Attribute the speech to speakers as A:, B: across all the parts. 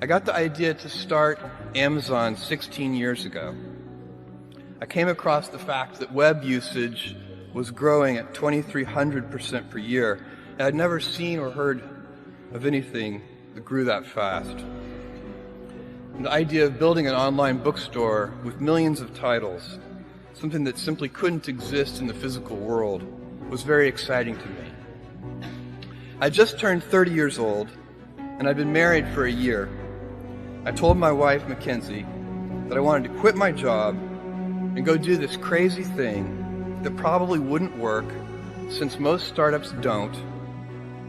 A: I got the idea to start Amazon 16 years ago. I came across the fact that web usage was growing at 2,300% per year. I had never seen or heard of anything that grew that fast. And the idea of building an online bookstore with millions of titles, something that simply couldn't exist in the physical world, was very exciting to me. I just turned 30 years old, and I'd been married for a year. I told my wife, Mackenzie, that I wanted to quit my job and go do this crazy thing that probably wouldn't work, since most startups don't,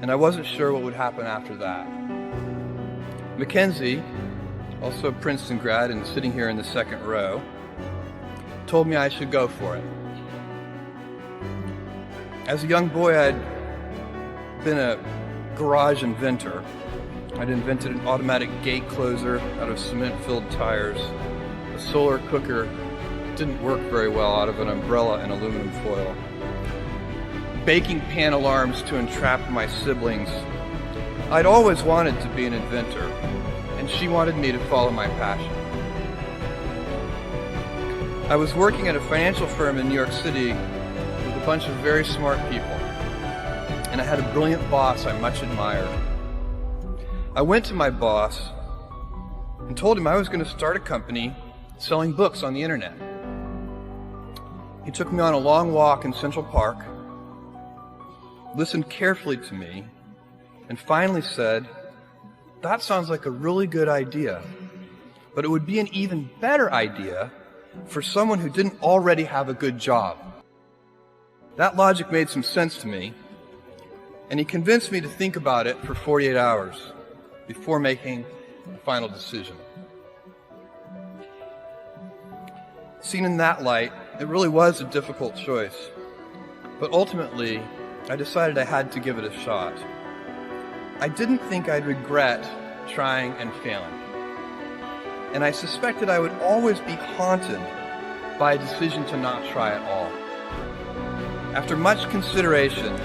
A: and I wasn't sure what would happen after that. Mackenzie, also a Princeton grad and sitting here in the second row, told me I should go for it. As a young boy, I'd been a garage inventor. I'd invented an automatic gate closer out of cement-filled tires, a solar cooker that didn't work very well out of an umbrella and aluminum foil, baking pan alarms to entrap my siblings. I'd always wanted to be an inventor, and she wanted me to follow my passion. I was working at a financial firm in New York City with a bunch of very smart people, and I had a brilliant boss I much admired. I went to my boss and told him I was going to start a company selling books on the internet. He took me on a long walk in Central Park, listened carefully to me, and finally said, "That sounds like a really good idea, but it would be an even better idea for someone who didn't already have a good job." That logic made some sense to me, and he convinced me to think about it for 48 hours before making a final decision. Seen in that light, it really was a difficult choice, but ultimately, I decided I had to give it a shot. I didn't think I'd regret trying and failing, and I suspected I would always be haunted by a decision to not try at all. After much consideration,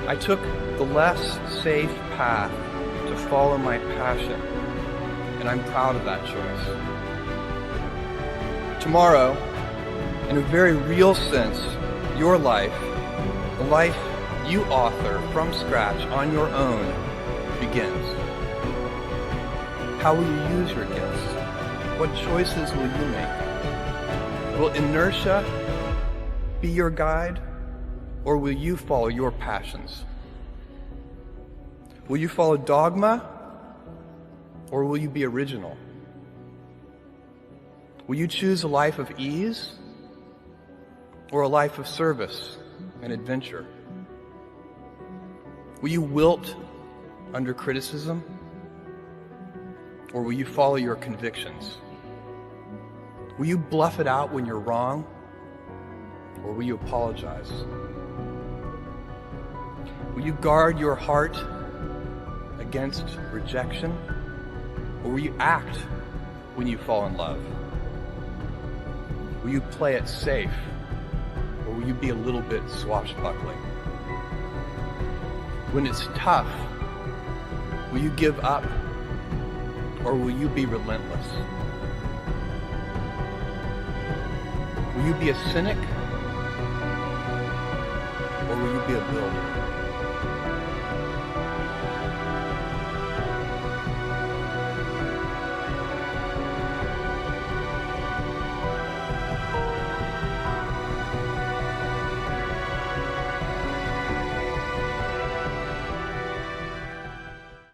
A: I took the less safe path to follow my passion, and I'm proud of that choice. Tomorrow, in a very real sense, your life, the life you author from scratch on your own, begins. How will you use your gifts? What choices will you make? Will inertia be your guide, or will you follow your passions? Will you follow dogma, or will you be original? Will you choose a life of ease, or a life of service and adventure? Will you wilt under criticism, or will you follow your convictions? Will you bluff it out when you're wrong, or will you apologize? Will you guard your heart against rejection, or will you act when you fall in love? Will you play it safe, or will you be a little bit swashbuckling? When it's tough, will you give up, or will you be relentless? Will you be a cynic, or will you be a builder?